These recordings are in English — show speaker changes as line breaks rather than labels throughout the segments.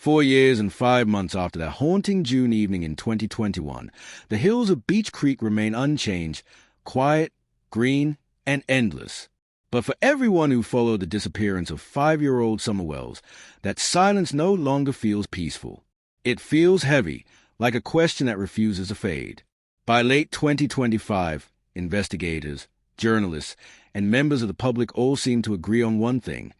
4 years and 5 months after that haunting June evening in 2021, the hills of Beach Creek remain unchanged, quiet, green, and endless. But for everyone who followed the disappearance of 5-year-old Summer Wells, that silence no longer feels peaceful. It feels heavy, like a question that refuses to fade. By late 2025, investigators, journalists, and members of the public all seem to agree on one thing.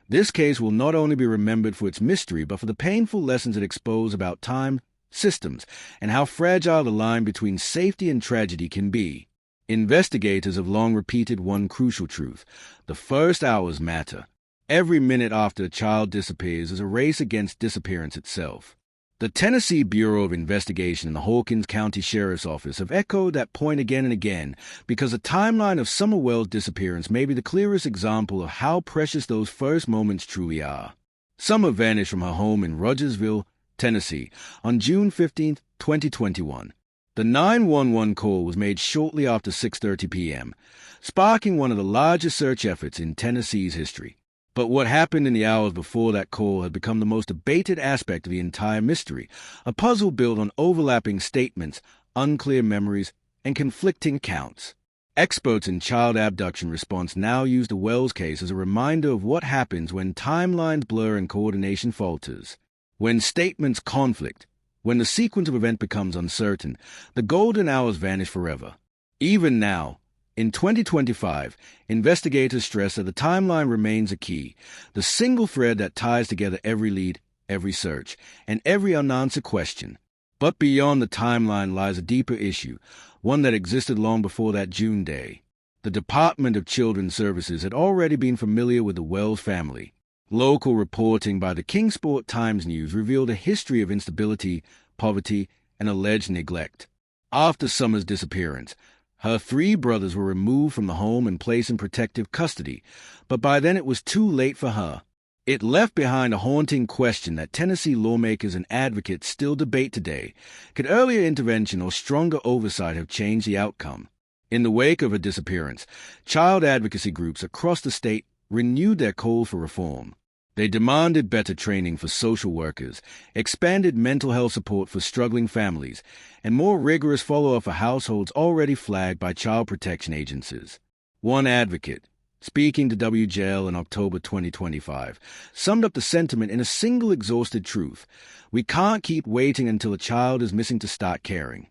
This case will not only be remembered for its mystery, but for the painful lessons it exposed about time, systems, and how fragile the line between safety and tragedy can be. Investigators have long repeated one crucial truth. The first hours matter. Every minute after a child disappears is a race against disappearance itself. The Tennessee Bureau of Investigation and the Hawkins County Sheriff's Office have echoed that point again and again because the timeline of Summer Wells' disappearance may be the clearest example of how precious those first moments truly are. Summer vanished from her home in Rogersville, Tennessee, on June 15, 2021. The 911 call was made shortly after 6:30 p.m., sparking one of the largest search efforts in Tennessee's history. But what happened in the hours before that call had become the most debated aspect of the entire mystery, a puzzle built on overlapping statements, unclear memories, and conflicting accounts. Experts in child abduction response now use the Wells case as a reminder of what happens when timelines blur and coordination falters. When statements conflict, when the sequence of events becomes uncertain, the golden hours vanish forever. Even now, in 2025, investigators stress that the timeline remains a key, the single thread that ties together every lead, every search, and every unanswered question. But beyond the timeline lies a deeper issue, one that existed long before that June day. The Department of Children's Services had already been familiar with the Wells family. Local reporting by the Kingsport Times-News revealed a history of instability, poverty, and alleged neglect. After Summer's disappearance, her 3 brothers were removed from the home and placed in protective custody, but by then it was too late for her. It left behind a haunting question that Tennessee lawmakers and advocates still debate today. Could earlier intervention or stronger oversight have changed the outcome? In the wake of her disappearance, child advocacy groups across the state renewed their call for reform. They demanded better training for social workers, expanded mental health support for struggling families, and more rigorous follow-up for households already flagged by child protection agencies. One advocate, speaking to WJL in October 2025, summed up the sentiment in a single exhausted truth. We can't keep waiting until a child is missing to start caring.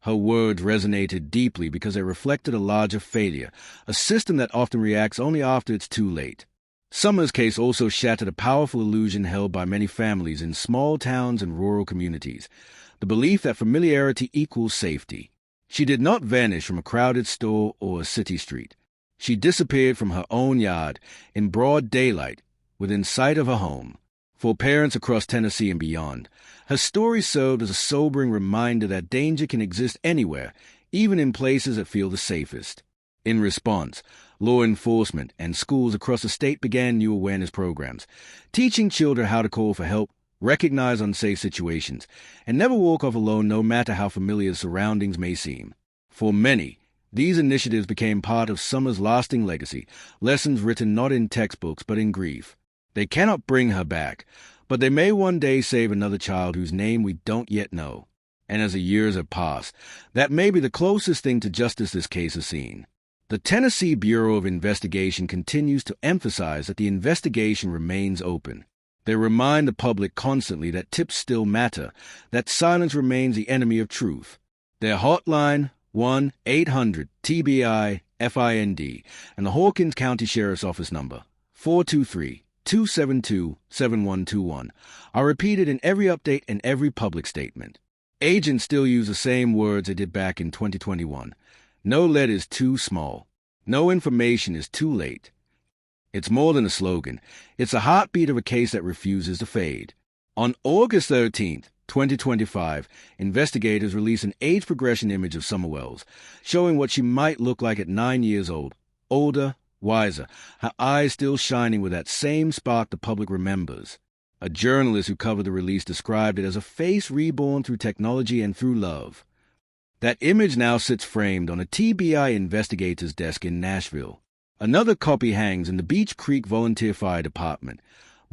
Her words resonated deeply because they reflected a larger failure, a system that often reacts only after it's too late. Summer's case also shattered a powerful illusion held by many families in small towns and rural communities, the belief that familiarity equals safety. She did not vanish from a crowded store or a city street. She disappeared from her own yard, in broad daylight, within sight of her home. For parents across Tennessee and beyond, her story served as a sobering reminder that danger can exist anywhere, even in places that feel the safest. In response, law enforcement and schools across the state began new awareness programs, teaching children how to call for help, recognize unsafe situations, and never walk off alone no matter how familiar the surroundings may seem. For many, these initiatives became part of Summer's lasting legacy, lessons written not in textbooks but in grief. They cannot bring her back, but they may one day save another child whose name we don't yet know. And as the years have passed, that may be the closest thing to justice this case has seen. The Tennessee Bureau of Investigation continues to emphasize that the investigation remains open. They remind the public constantly that tips still matter, that silence remains the enemy of truth. Their hotline, 1-800-TBI-FIND, and the Hawkins County Sheriff's Office number, 423-272-7121, are repeated in every update and every public statement. Agents still use the same words they did back in 2021. No lead is too small. No information is too late. It's more than a slogan. It's a heartbeat of a case that refuses to fade. On August 13th, 2025, investigators released an age progression image of Summer Wells, showing what she might look like at 9 years old. Older, wiser, her eyes still shining with that same spark the public remembers. A journalist who covered the release described it as a face reborn through technology and through love. That image now sits framed on a TBI investigator's desk in Nashville. Another copy hangs in the Beach Creek Volunteer Fire Department,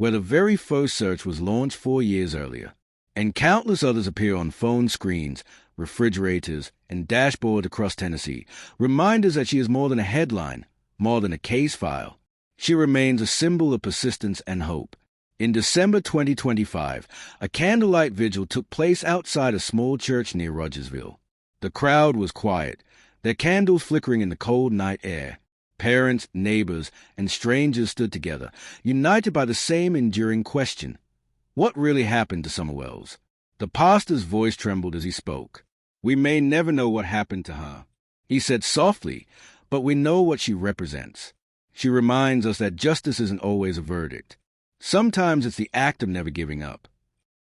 where the very first search was launched 4 years earlier. And countless others appear on phone screens, refrigerators, and dashboards across Tennessee, reminders that she is more than a headline, more than a case file. She remains a symbol of persistence and hope. In December 2025, a candlelight vigil took place outside a small church near Rogersville. The crowd was quiet, their candles flickering in the cold night air. Parents, neighbors, and strangers stood together, united by the same enduring question. What really happened to Summer Wells? The pastor's voice trembled as he spoke. We may never know what happened to her, he said softly, but we know what she represents. She reminds us that justice isn't always a verdict. Sometimes it's the act of never giving up.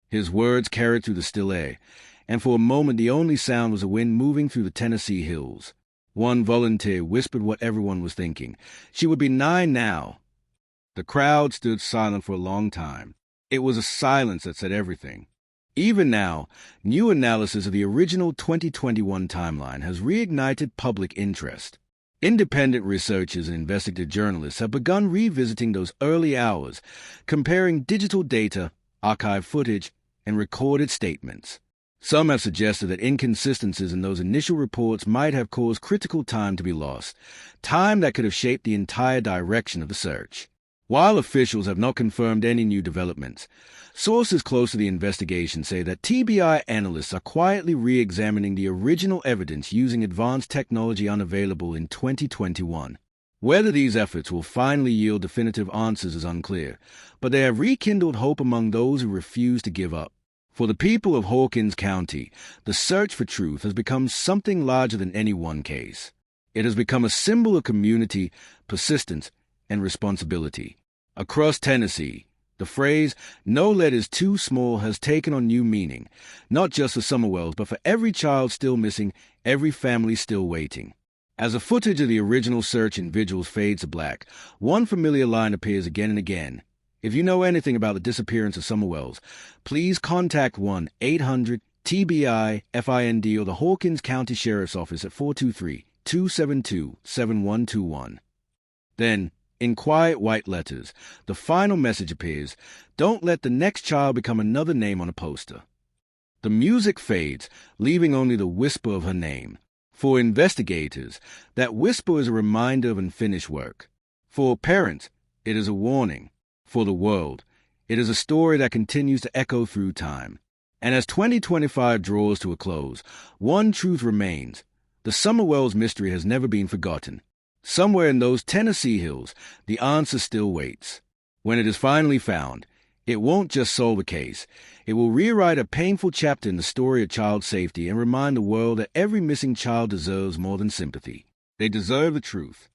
His words carried through the still air, and for a moment the only sound was the wind moving through the Tennessee hills. One volunteer whispered what everyone was thinking. She would be 9 now. The crowd stood silent for a long time. It was a silence that said everything. Even now, new analysis of the original 2021 timeline has reignited public interest. Independent researchers and investigative journalists have begun revisiting those early hours, comparing digital data, archive footage, and recorded statements. Some have suggested that inconsistencies in those initial reports might have caused critical time to be lost, time that could have shaped the entire direction of the search. While officials have not confirmed any new developments, sources close to the investigation say that TBI analysts are quietly re-examining the original evidence using advanced technology unavailable in 2021. Whether these efforts will finally yield definitive answers is unclear, but they have rekindled hope among those who refuse to give up. For the people of Hawkins County, the search for truth has become something larger than any one case. It has become a symbol of community, persistence, and responsibility. Across Tennessee, the phrase, "no lead is too small," has taken on new meaning, not just for Summer Wells, but for every child still missing, every family still waiting. As the footage of the original search and vigils fades to black, one familiar line appears again and again. If you know anything about the disappearance of Summer Wells, please contact 1-800-TBI-FIND or the Hawkins County Sheriff's Office at 423-272-7121. Then, in quiet white letters, the final message appears: don't let the next child become another name on a poster. The music fades, leaving only the whisper of her name. For investigators, that whisper is a reminder of unfinished work. For parents, it is a warning. For the world, it is a story that continues to echo through time. And as 2025 draws to a close, one truth remains: the Summer Wells mystery has never been forgotten. Somewhere in those Tennessee hills, the answer still waits. When it is finally found, it won't just solve a case. It will rewrite a painful chapter in the story of child safety and remind the world that every missing child deserves more than sympathy. They deserve the truth.